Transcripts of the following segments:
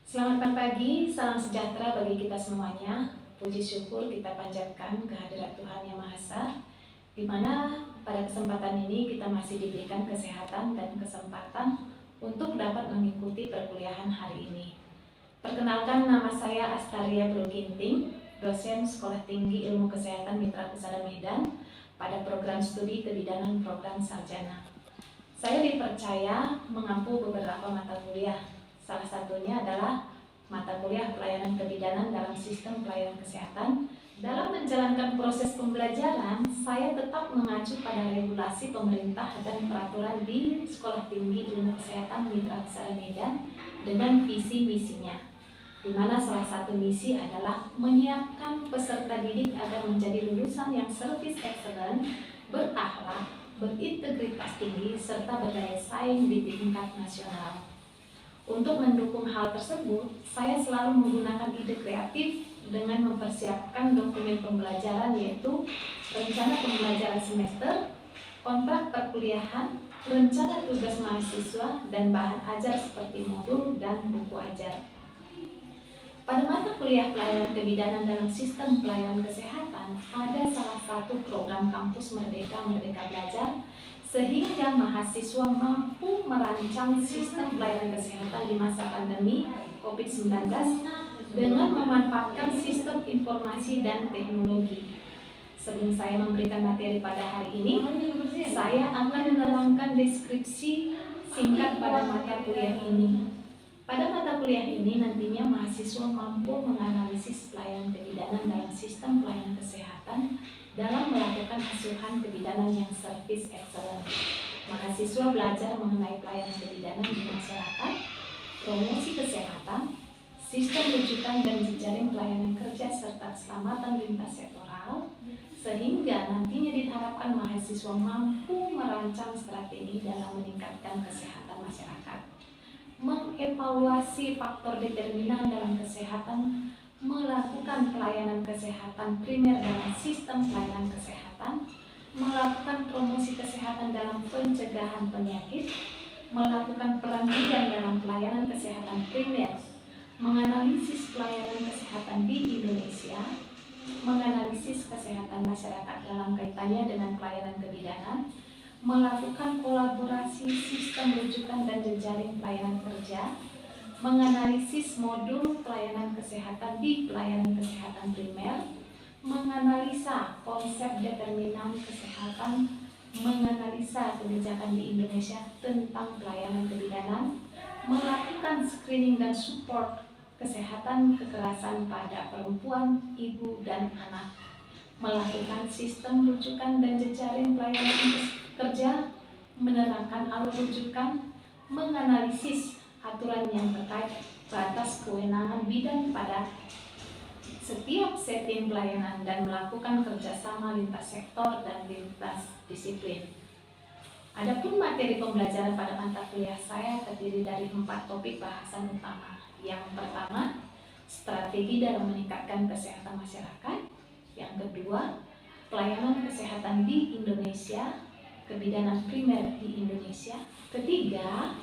Selamat pagi, salam sejahtera bagi kita semuanya. Puji syukur kita panjatkan kehadirat Tuhan Yang Maha Esa, di mana pada kesempatan ini kita masih diberikan kesehatan dan kesempatan untuk dapat mengikuti perkuliahan hari ini. Perkenalkan, nama saya Astaria Broginting, dosen Sekolah Tinggi Ilmu Kesehatan Mitra Pusada Medan pada program studi kebidanan program sarjana. Saya dipercaya mengampu beberapa mata kuliah. Salah satunya adalah mata kuliah pelayanan kebidanan dalam sistem pelayanan kesehatan. Dalam menjalankan proses pembelajaran, saya tetap mengacu pada regulasi pemerintah dan peraturan di Sekolah Tinggi Ilmu Kesehatan Mitra Pusada Medan dengan visi misinya, di mana salah satu misi adalah menyiapkan peserta didik agar menjadi lulusan yang service excellent, berakhlak, berintegritas tinggi, serta berdaya saing di tingkat nasional. Untuk mendukung hal tersebut, saya selalu menggunakan ide kreatif dengan mempersiapkan dokumen pembelajaran, yaitu rencana pembelajaran semester, kontrak perkuliahan, rencana tugas mahasiswa, dan bahan ajar seperti modul dan buku ajar. Pada mata kuliah pelayanan kebidanan dalam sistem pelayanan kesehatan, ada salah satu program kampus Merdeka Belajar, sehingga mahasiswa mampu merancang sistem pelayanan kesehatan di masa pandemi COVID-19 dengan memanfaatkan sistem informasi dan teknologi. Sebelum saya memberikan materi pada hari ini, saya akan menerangkan deskripsi singkat pada mata kuliah ini. Pada mata kuliah ini nantinya mahasiswa mampu menganalisis pelayanan kebidanan dalam sistem pelayanan kesehatan dalam melakukan asuhan kebidanan yang service excellent. Mahasiswa belajar mengenai pelayanan kebidanan di masyarakat, promosi kesehatan, sistem rujukan dan jejaring pelayanan kerja serta keselamatan lintas sektoral, sehingga nantinya diharapkan mahasiswa mampu merancang strategi dalam meningkatkan kesehatan masyarakat, mengevaluasi faktor determinan dalam kesehatan, melakukan pelayanan kesehatan primer dalam sistem pelayanan kesehatan, melakukan promosi kesehatan dalam pencegahan penyakit, melakukan perantian dalam pelayanan kesehatan primer, menganalisis pelayanan kesehatan di Indonesia, menganalisis kesehatan masyarakat dalam kaitannya dengan pelayanan kebidanan, melakukan kolaborasi sistem rujukan dan jejaring pelayanan kerja, menganalisis modul pelayanan kesehatan di pelayanan kesehatan primer, menganalisa konsep determinan kesehatan, menganalisa kebijakan di Indonesia tentang pelayanan kebidanan, melakukan screening dan support kesehatan kekerasan pada perempuan, ibu, dan anak, melakukan sistem rujukan dan jejaring pelayanan kerja, menerapkan alur rujukan, menganalisis aturan yang terkait batas kewenangan bidang pada setiap setting pelayanan, dan melakukan kerjasama lintas sektor dan lintas disiplin. Adapun materi pembelajaran pada mata kuliah saya terdiri dari 4 topik bahasan utama. Yang pertama, strategi dalam meningkatkan kesehatan masyarakat. Yang kedua, pelayanan kesehatan di Indonesia, kebidanan primer di Indonesia. Ketiga,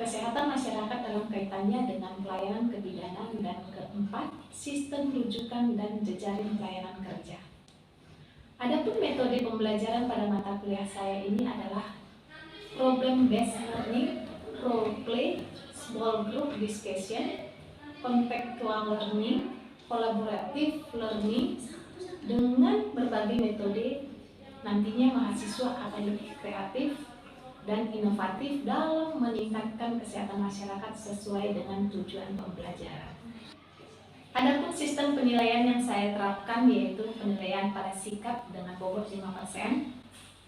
kesehatan masyarakat dalam kaitannya dengan pelayanan kebidanan. Dan keempat, sistem rujukan dan jejaring pelayanan kerja. Adapun metode pembelajaran pada mata kuliah saya ini adalah problem based learning, role play, small group discussion, contextual learning, collaborative learning. Dengan berbagai metode, nantinya mahasiswa akan lebih kreatif dan inovatif dalam meningkatkan kesehatan masyarakat sesuai dengan tujuan pembelajaran. Adapun sistem penilaian yang saya terapkan yaitu penilaian pada sikap dengan bobot 5%,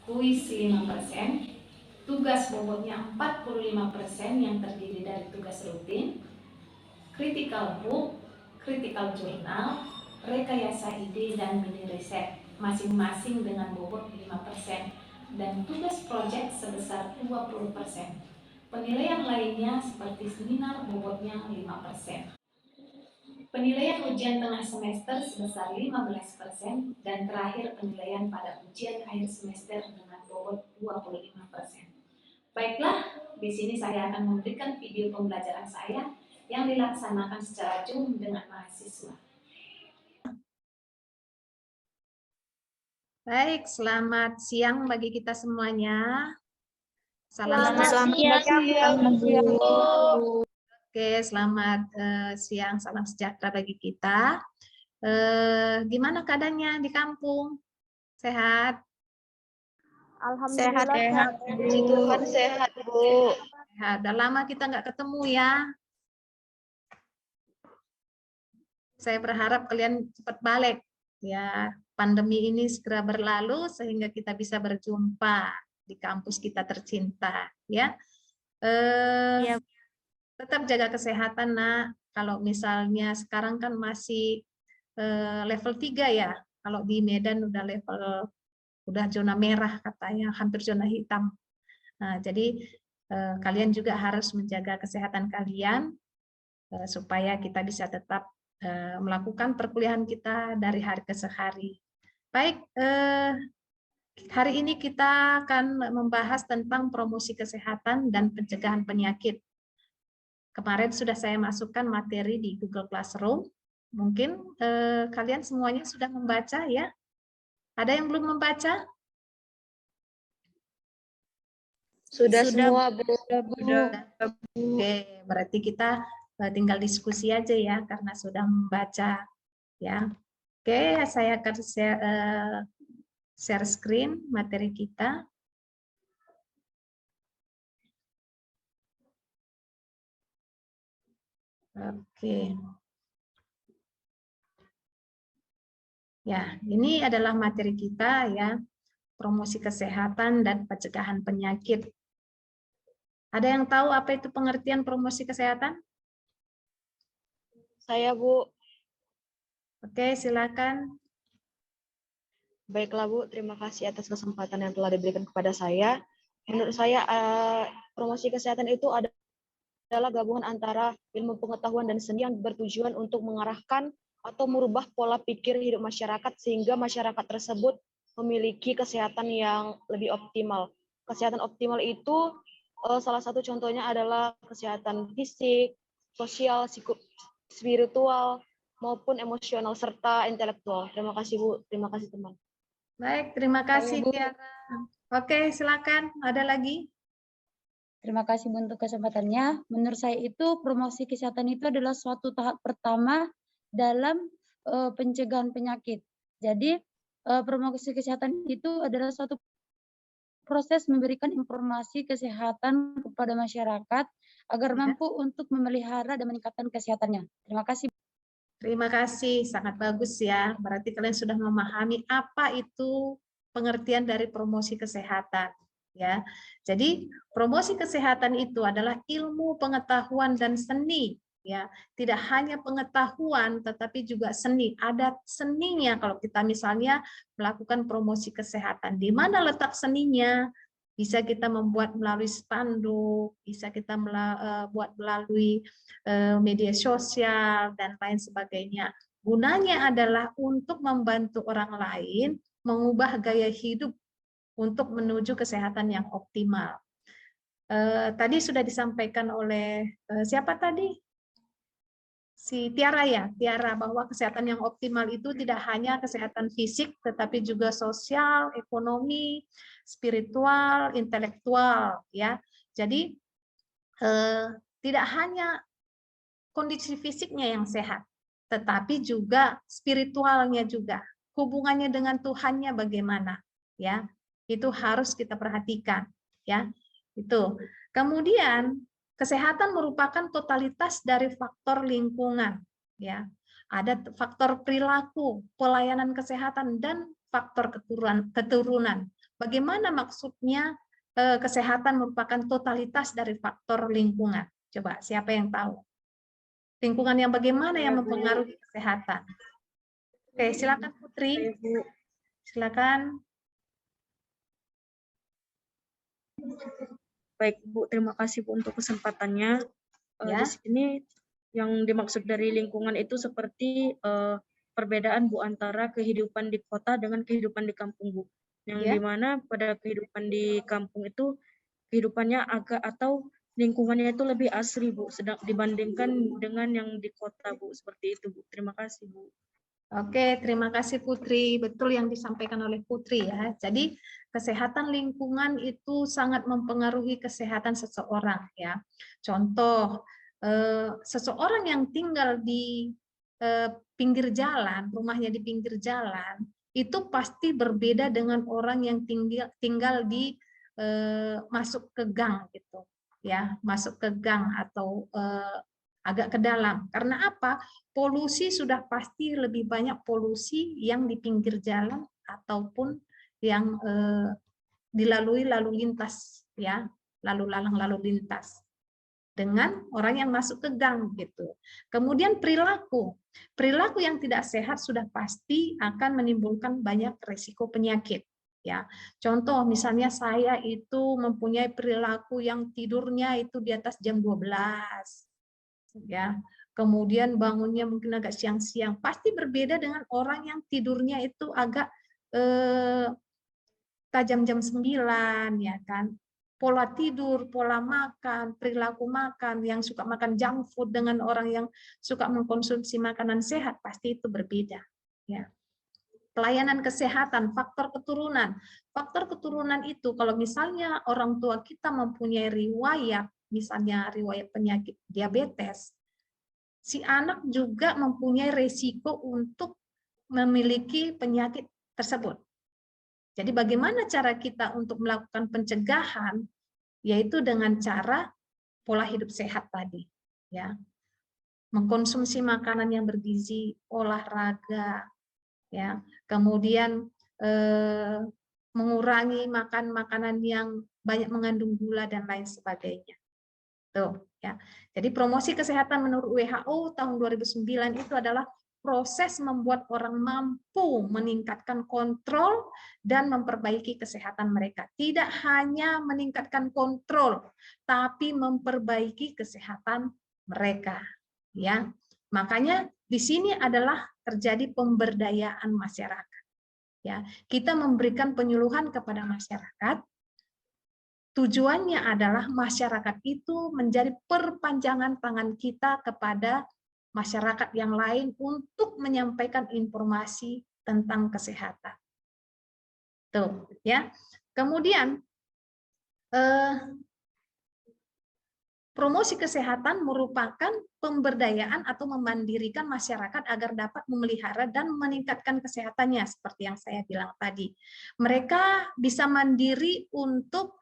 kuis 5%, tugas bobotnya 45% yang terdiri dari tugas rutin, critical book, critical journal, rekayasa ide, dan mini riset masing-masing dengan bobot 5%, dan tugas proyek sebesar 20%. Penilaian lainnya seperti seminar bobotnya 5%. Penilaian ujian tengah semester sebesar 15%, dan terakhir penilaian pada ujian akhir semester dengan bobot 25%. Baiklah, di sini saya akan memberikan video pembelajaran saya yang dilaksanakan secara Zoom dengan mahasiswa. Baik, selamat siang bagi kita semuanya. Selamat siang, Bu. Oke, selamat siang, salam sejahtera bagi kita. Gimana keadaannya di kampung? Sehat? Alhamdulillah Sehat, puji Tuhan sehat, Bu. Sehat. Udah lama kita nggak ketemu ya. Saya berharap kalian cepat balik. Ya, pandemi ini segera berlalu sehingga kita bisa berjumpa di kampus kita tercinta. Ya, tetap jaga kesehatan, Nak. Kalau misalnya sekarang kan masih level 3 ya. Kalau di Medan udah zona merah katanya, hampir zona hitam. Nah, jadi kalian juga harus menjaga kesehatan kalian supaya kita bisa tetap melakukan perkuliahan kita dari hari ke hari. Baik, hari ini kita akan membahas tentang promosi kesehatan dan pencegahan penyakit. Kemarin sudah saya masukkan materi di Google Classroom. Mungkin kalian semuanya sudah membaca ya. Ada yang belum membaca? Sudah semua, Bu. Oke, berarti kita tinggal diskusi aja ya karena sudah membaca ya. Oke, saya akan share screen materi kita. Oke. Ya, ini adalah materi kita ya, promosi kesehatan dan pencegahan penyakit. Ada yang tahu apa itu pengertian promosi kesehatan? Saya, Bu. Oke, silakan. Baiklah, Bu. Terima kasih atas kesempatan yang telah diberikan kepada saya. Menurut saya, promosi kesehatan itu adalah gabungan antara ilmu pengetahuan dan seni yang bertujuan untuk mengarahkan atau merubah pola pikir hidup masyarakat sehingga masyarakat tersebut memiliki kesehatan yang lebih optimal. Kesehatan optimal itu salah satu contohnya adalah kesehatan fisik, sosial, spiritual, maupun emosional serta intelektual. Terima kasih, Bu. Terima kasih, teman. Baik, terima kasih Tiara. Oke, silakan. Ada lagi? Terima kasih untuk kesempatannya. Menurut saya itu promosi kesehatan itu adalah suatu tahap pertama dalam pencegahan penyakit. Jadi promosi kesehatan itu adalah suatu proses memberikan informasi kesehatan kepada masyarakat agar mampu untuk memelihara dan meningkatkan kesehatannya. Terima kasih. Terima kasih, sangat bagus ya. Berarti kalian sudah memahami apa itu pengertian dari promosi kesehatan. Ya, jadi promosi kesehatan itu adalah ilmu, pengetahuan dan seni. Ya, tidak hanya pengetahuan, tetapi juga seni. Ada seninya kalau kita misalnya melakukan promosi kesehatan. Di mana letak seninya? Bisa kita membuat melalui spanduk, bisa kita buat melalui media sosial dan lain sebagainya. Gunanya adalah untuk membantu orang lain mengubah gaya hidup untuk menuju kesehatan yang optimal. Tadi sudah disampaikan oleh siapa tadi? Si Tiara ya, Tiara, bahwa kesehatan yang optimal itu tidak hanya kesehatan fisik, tetapi juga sosial, ekonomi, spiritual, intelektual, ya. Jadi tidak hanya kondisi fisiknya yang sehat, tetapi juga spiritualnya juga, hubungannya dengan Tuhannya bagaimana, ya. Itu harus kita perhatikan, ya. Itu. Kemudian kesehatan merupakan totalitas dari faktor lingkungan, ya. Ada faktor perilaku, pelayanan kesehatan dan faktor keturunan. Bagaimana maksudnya kesehatan merupakan totalitas dari faktor lingkungan? Coba siapa yang tahu? Lingkungan yang bagaimana yang mempengaruhi kesehatan? Oke, silakan Putri. Silakan. Baik, Bu, terima kasih Bu untuk kesempatannya. Ya. Di sini yang dimaksud dari lingkungan itu seperti perbedaan Bu antara kehidupan di kota dengan kehidupan di kampung, Bu. Yang dimana pada kehidupan di kampung itu kehidupannya agak atau lingkungannya itu lebih asri, Bu, sedang dibandingkan dengan yang di kota, Bu. Seperti itu, Bu. Terima kasih, Bu. Oke, terima kasih Putri. Betul yang disampaikan oleh Putri ya. Jadi kesehatan lingkungan itu sangat mempengaruhi kesehatan seseorang ya. Contoh, seseorang yang tinggal di pinggir jalan, rumahnya di pinggir jalan, itu pasti berbeda dengan orang yang tinggal di masuk ke gang gitu ya, masuk ke gang atau agak ke dalam. Karena apa? Polusi sudah pasti lebih banyak polusi yang di pinggir jalan ataupun yang dilalui lalu lintas ya, lalu lalang lalu lintas dengan orang yang masuk ke gang gitu. Kemudian perilaku yang tidak sehat sudah pasti akan menimbulkan banyak risiko penyakit ya. Contoh misalnya saya itu mempunyai perilaku yang tidurnya itu di atas jam 12 ya. Kemudian bangunnya mungkin agak siang-siang, pasti berbeda dengan orang yang tidurnya itu agak jam 9 ya kan. Pola tidur, pola makan, perilaku makan, yang suka makan junk food dengan orang yang suka mengkonsumsi makanan sehat pasti itu berbeda ya. Pelayanan kesehatan, faktor keturunan. Faktor keturunan itu kalau misalnya orang tua kita mempunyai riwayat, misalnya riwayat penyakit diabetes, si anak juga mempunyai resiko untuk memiliki penyakit tersebut. Jadi bagaimana cara kita untuk melakukan pencegahan? Yaitu dengan cara pola hidup sehat tadi, ya, mengkonsumsi makanan yang bergizi, olahraga, ya, kemudian mengurangi makan makanan yang banyak mengandung gula dan lain sebagainya. Tuh, ya. Jadi promosi kesehatan menurut WHO tahun 2009 itu adalah proses membuat orang mampu meningkatkan kontrol dan memperbaiki kesehatan mereka. Tidak hanya meningkatkan kontrol, tapi memperbaiki kesehatan mereka. Ya, makanya di sini adalah terjadi pemberdayaan masyarakat. Ya, kita memberikan penyuluhan kepada masyarakat. Tujuannya adalah masyarakat itu menjadi perpanjangan tangan kita kepada masyarakat yang lain untuk menyampaikan informasi tentang kesehatan. Tuh, ya. Kemudian promosi kesehatan merupakan pemberdayaan atau memandirikan masyarakat agar dapat memelihara dan meningkatkan kesehatannya seperti yang saya bilang tadi. Mereka bisa mandiri untuk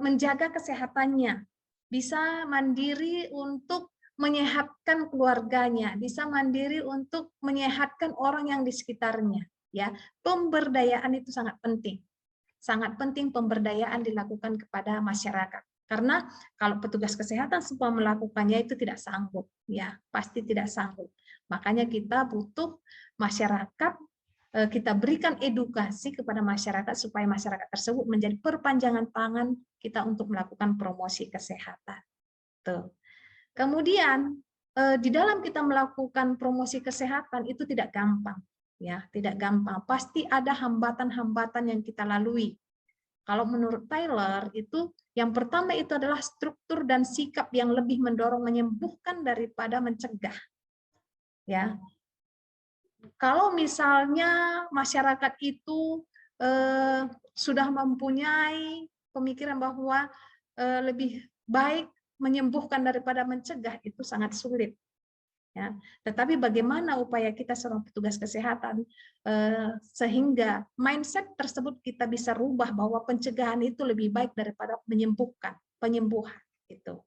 menjaga kesehatannya, bisa mandiri untuk menyehatkan keluarganya, bisa mandiri untuk menyehatkan orang yang di sekitarnya. Ya, pemberdayaan itu sangat penting pemberdayaan dilakukan kepada masyarakat. Karena kalau petugas kesehatan semua melakukannya itu tidak sanggup, ya pasti tidak sanggup. Makanya kita butuh masyarakat. Kita berikan edukasi kepada masyarakat supaya masyarakat tersebut menjadi perpanjangan tangan kita untuk melakukan promosi kesehatan. Tuh. Kemudian di dalam kita melakukan promosi kesehatan itu tidak gampang, ya tidak gampang. Pasti ada hambatan-hambatan yang kita lalui. Kalau menurut Tyler itu yang pertama itu adalah struktur dan sikap yang lebih mendorong menyembuhkan daripada mencegah. Ya. Kalau misalnya masyarakat itu sudah mempunyai pemikiran bahwa lebih baik menyembuhkan daripada mencegah, itu sangat sulit. Ya. Tetapi bagaimana upaya kita sebagai petugas kesehatan sehingga mindset tersebut kita bisa rubah bahwa pencegahan itu lebih baik daripada penyembuhan itu.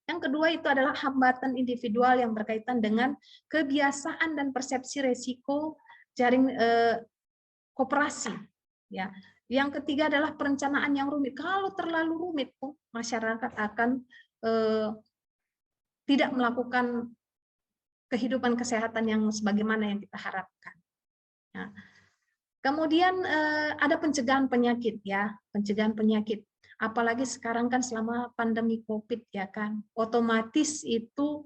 Yang kedua itu adalah hambatan individual yang berkaitan dengan kebiasaan dan persepsi resiko jaring koperasi. Ya. Yang ketiga adalah perencanaan yang rumit. Kalau terlalu rumit, masyarakat akan tidak melakukan kehidupan kesehatan yang sebagaimana yang kita harapkan. Ya. Kemudian ada pencegahan penyakit, ya, pencegahan penyakit. Apalagi sekarang kan selama pandemi COVID ya kan, otomatis itu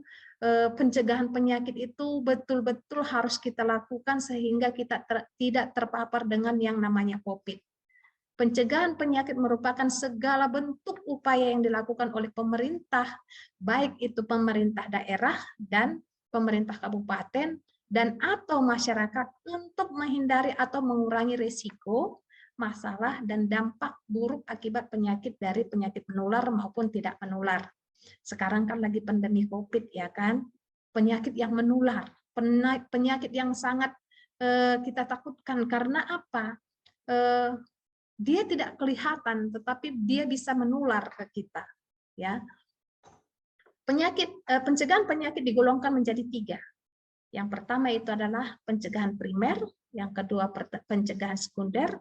pencegahan penyakit itu betul-betul harus kita lakukan sehingga kita tidak terpapar dengan yang namanya COVID. Pencegahan penyakit merupakan segala bentuk upaya yang dilakukan oleh pemerintah, baik itu pemerintah daerah dan pemerintah kabupaten dan atau masyarakat untuk menghindari atau mengurangi risiko, masalah, dan dampak buruk akibat penyakit dari penyakit menular maupun tidak menular. Sekarang kan lagi pandemi COVID ya kan, penyakit yang menular, penyakit yang sangat kita takutkan karena apa? Dia tidak kelihatan, tetapi dia bisa menular ke kita. Ya, pencegahan penyakit digolongkan menjadi 3. Yang pertama itu adalah pencegahan primer, yang kedua pencegahan sekunder,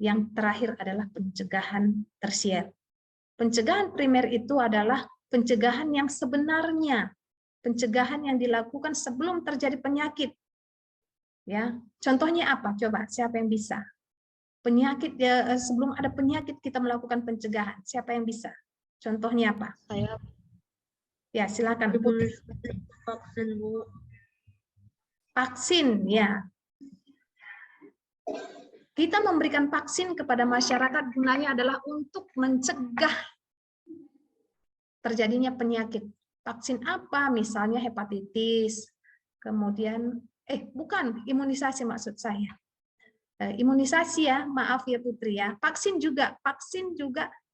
yang terakhir adalah pencegahan tersier. Pencegahan primer itu adalah pencegahan yang sebenarnya, pencegahan yang dilakukan sebelum terjadi penyakit. Ya, contohnya apa? Coba, siapa yang bisa? Penyakit sebelum ada penyakit kita melakukan pencegahan. Siapa yang bisa? Contohnya apa? Saya. Ya, silakan. Vaksin, Bu. Vaksin, ya. Kita memberikan vaksin kepada masyarakat gunanya adalah untuk mencegah terjadinya penyakit. Vaksin apa? Misalnya hepatitis, kemudian bukan imunisasi maksud saya. Imunisasi ya, maaf ya Putri ya. Vaksin juga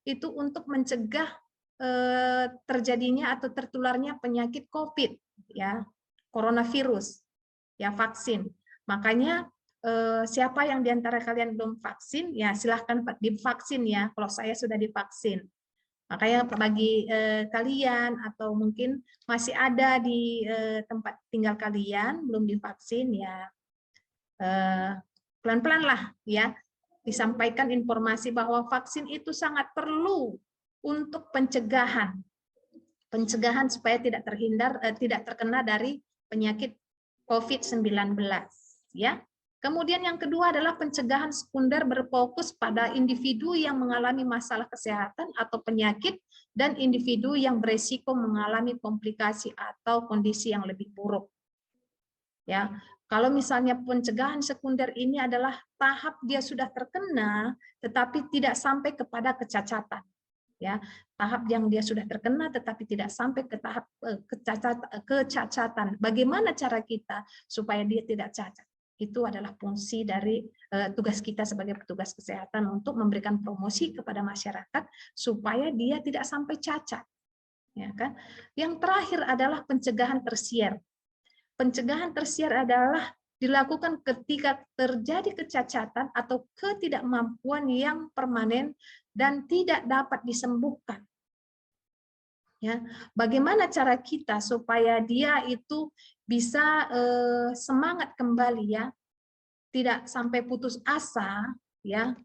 itu untuk mencegah terjadinya atau tertularnya penyakit COVID ya, coronavirus ya, vaksin. Makanya siapa yang diantara kalian belum vaksin ya silahkan divaksin ya. Kalau saya sudah divaksin. Makanya bagi kalian atau mungkin masih ada di tempat tinggal kalian belum divaksin ya. Pelan-pelan lah ya, disampaikan informasi bahwa vaksin itu sangat perlu untuk pencegahan supaya tidak terkena dari penyakit COVID-19 ya. Kemudian yang kedua adalah pencegahan sekunder berfokus pada individu yang mengalami masalah kesehatan atau penyakit dan individu yang beresiko mengalami komplikasi atau kondisi yang lebih buruk. Ya, kalau misalnya pencegahan sekunder ini adalah tahap dia sudah terkena, tetapi tidak sampai kepada kecacatan. Ya, tahap yang dia sudah terkena, tetapi tidak sampai ke tahap kecacatan. Bagaimana cara kita supaya dia tidak cacat? Itu adalah fungsi dari tugas kita sebagai petugas kesehatan untuk memberikan promosi kepada masyarakat supaya dia tidak sampai cacat. Ya kan? Yang terakhir adalah pencegahan tersier. Pencegahan tersier adalah dilakukan ketika terjadi kecacatan atau ketidakmampuan yang permanen dan tidak dapat disembuhkan. Ya, bagaimana cara kita supaya dia itu bisa semangat kembali ya, tidak sampai putus asa ya.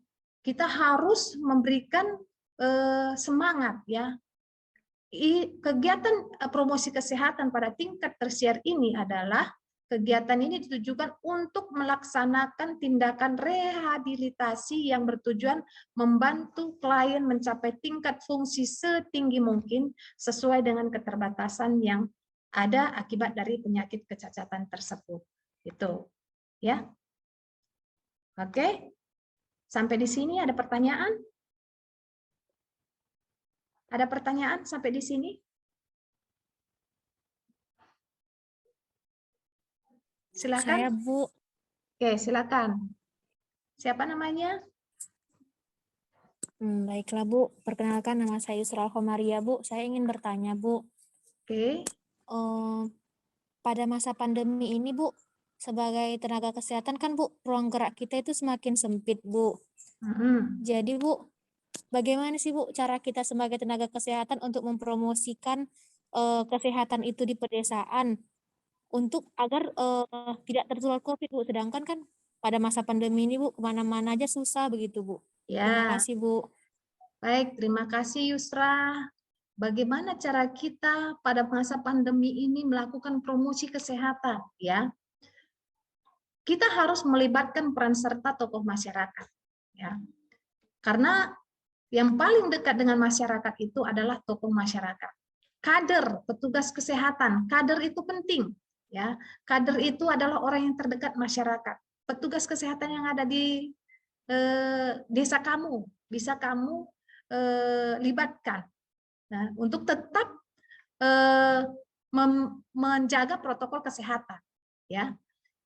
Kita harus memberikan semangat ya. Kegiatan promosi kesehatan pada tingkat tersier ini adalah kegiatan ini ditujukan untuk melaksanakan tindakan rehabilitasi yang bertujuan membantu klien mencapai tingkat fungsi setinggi mungkin sesuai dengan keterbatasan yang ada akibat dari penyakit kecacatan tersebut. Itu, ya. Oke. Sampai di sini ada pertanyaan? Ada pertanyaan sampai di sini? Silakan. Saya, Bu. Oke, silakan. Siapa namanya? Baiklah, Bu. Perkenalkan, nama saya Yusra Khomaria, Bu. Saya ingin bertanya, Bu. Oke. Pada masa pandemi ini, Bu, sebagai tenaga kesehatan kan, Bu, ruang gerak kita itu semakin sempit, Bu. Jadi, Bu, bagaimana sih, Bu, cara kita sebagai tenaga kesehatan untuk mempromosikan kesehatan itu di pedesaan untuk agar tidak tertular COVID, Bu. Sedangkan kan pada masa pandemi ini, Bu, kemana-mana aja susah begitu, Bu. Ya. Terima kasih, Bu. Baik, terima kasih Yusra. Bagaimana cara kita pada masa pandemi ini melakukan promosi kesehatan, ya? Kita harus melibatkan peran serta tokoh masyarakat, ya. Karena yang paling dekat dengan masyarakat itu adalah tokoh masyarakat. Kader, petugas kesehatan, kader itu penting, ya. Kader itu adalah orang yang terdekat masyarakat. Petugas kesehatan yang ada di desa kamu bisa kamu libatkan. Nah, untuk tetap menjaga protokol kesehatan, ya.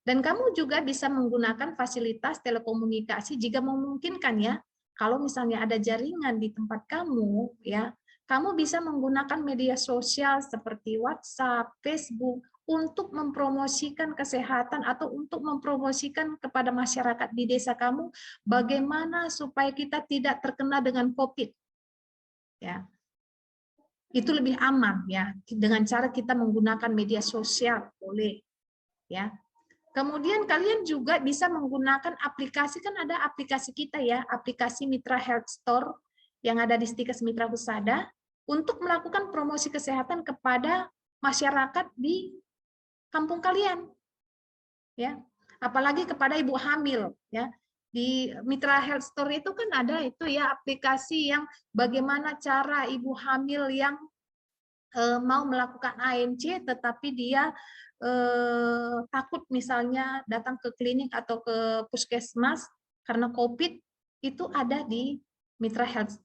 Dan kamu juga bisa menggunakan fasilitas telekomunikasi jika memungkinkan, ya. Kalau misalnya ada jaringan di tempat kamu, ya, kamu bisa menggunakan media sosial seperti WhatsApp, Facebook untuk mempromosikan kesehatan atau untuk mempromosikan kepada masyarakat di desa kamu bagaimana supaya kita tidak terkena dengan COVID. Ya. Itu lebih aman, ya, dengan cara kita menggunakan media sosial, boleh, ya. Kemudian kalian juga bisa menggunakan aplikasi, kan ada aplikasi kita, ya, aplikasi Mitra Health Store yang ada di Stikes Mitra Husada untuk melakukan promosi kesehatan kepada masyarakat di kampung kalian, ya. Apalagi kepada ibu hamil, ya. Di Mitra Health Store itu kan ada itu, ya, aplikasi yang bagaimana cara ibu hamil yang mau melakukan ANC tetapi dia takut misalnya datang ke klinik atau ke puskesmas karena COVID, itu ada di Mitra Health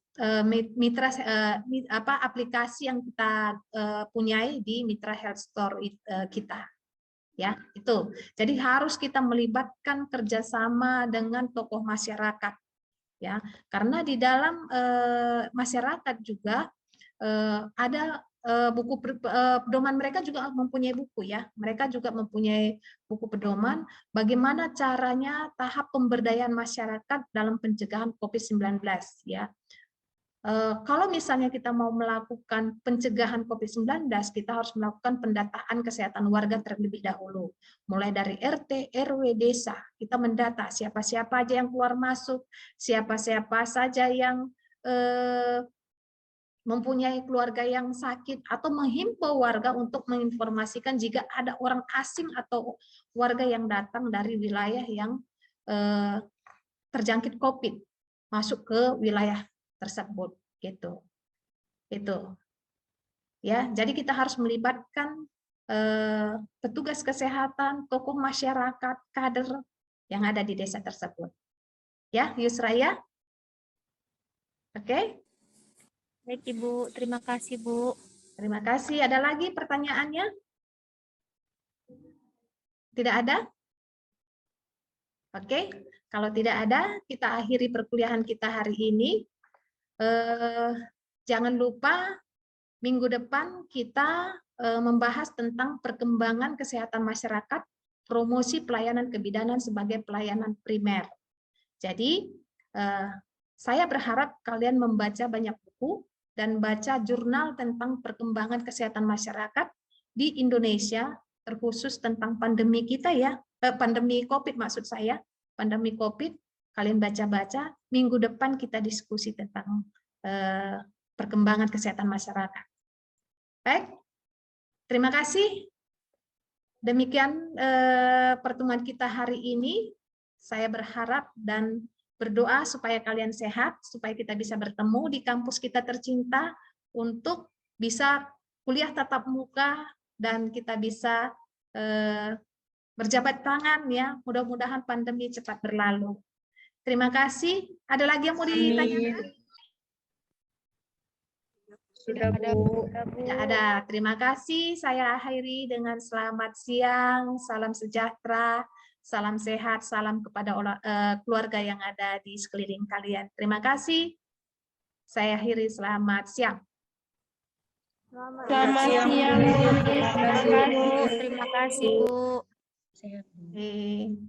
aplikasi yang kita punyai di Mitra Health Store kita, ya. Itu jadi harus kita melibatkan kerjasama dengan tokoh masyarakat, ya, karena di dalam masyarakat juga ada buku pedoman, mereka juga mempunyai buku, ya, mereka juga mempunyai buku pedoman bagaimana caranya tahap pemberdayaan masyarakat dalam pencegahan COVID-19, ya. Kalau misalnya kita mau melakukan pencegahan COVID-19, kita harus melakukan pendataan kesehatan warga terlebih dahulu. Mulai dari RT, RW, desa, kita mendata siapa-siapa aja yang keluar masuk, siapa-siapa saja yang mempunyai keluarga yang sakit, atau menghimbau warga untuk menginformasikan jika ada orang asing atau warga yang datang dari wilayah yang terjangkit COVID masuk ke wilayah tersebut, gitu. Itu, ya. Jadi kita harus melibatkan petugas kesehatan, tokoh masyarakat, kader yang ada di desa tersebut. Ya, Yusraya. Oke. Baik Ibu, terima kasih Bu. Terima kasih. Ada lagi pertanyaannya? Tidak ada? Oke, kalau tidak ada, kita akhiri perkuliahan kita hari ini. Jangan lupa minggu depan kita membahas tentang perkembangan kesehatan masyarakat, promosi pelayanan kebidanan sebagai pelayanan primer. Jadi, saya berharap kalian membaca banyak buku dan baca jurnal tentang perkembangan kesehatan masyarakat di Indonesia, terkhusus tentang pandemi kita, ya, pandemi COVID maksud saya, pandemi COVID, kalian baca-baca, minggu depan kita diskusi tentang perkembangan kesehatan masyarakat. Baik, terima kasih. Demikian pertemuan kita hari ini. Saya berharap dan berdoa supaya kalian sehat, supaya kita bisa bertemu di kampus kita tercinta untuk bisa kuliah tatap muka dan kita bisa berjabat tangan, ya. Mudah-mudahan pandemi cepat berlalu. Terima kasih. Ada lagi yang mau ditanyakan? Sudah, Bu. Tidak ada. Terima kasih. Saya akhiri dengan selamat siang, salam sejahtera, salam sehat, salam kepada keluarga yang ada di sekeliling kalian. Terima kasih. Saya akhiri, selamat siang. Selamat siang Bu. Terima kasih Bu. Sehat, Bu. Oke.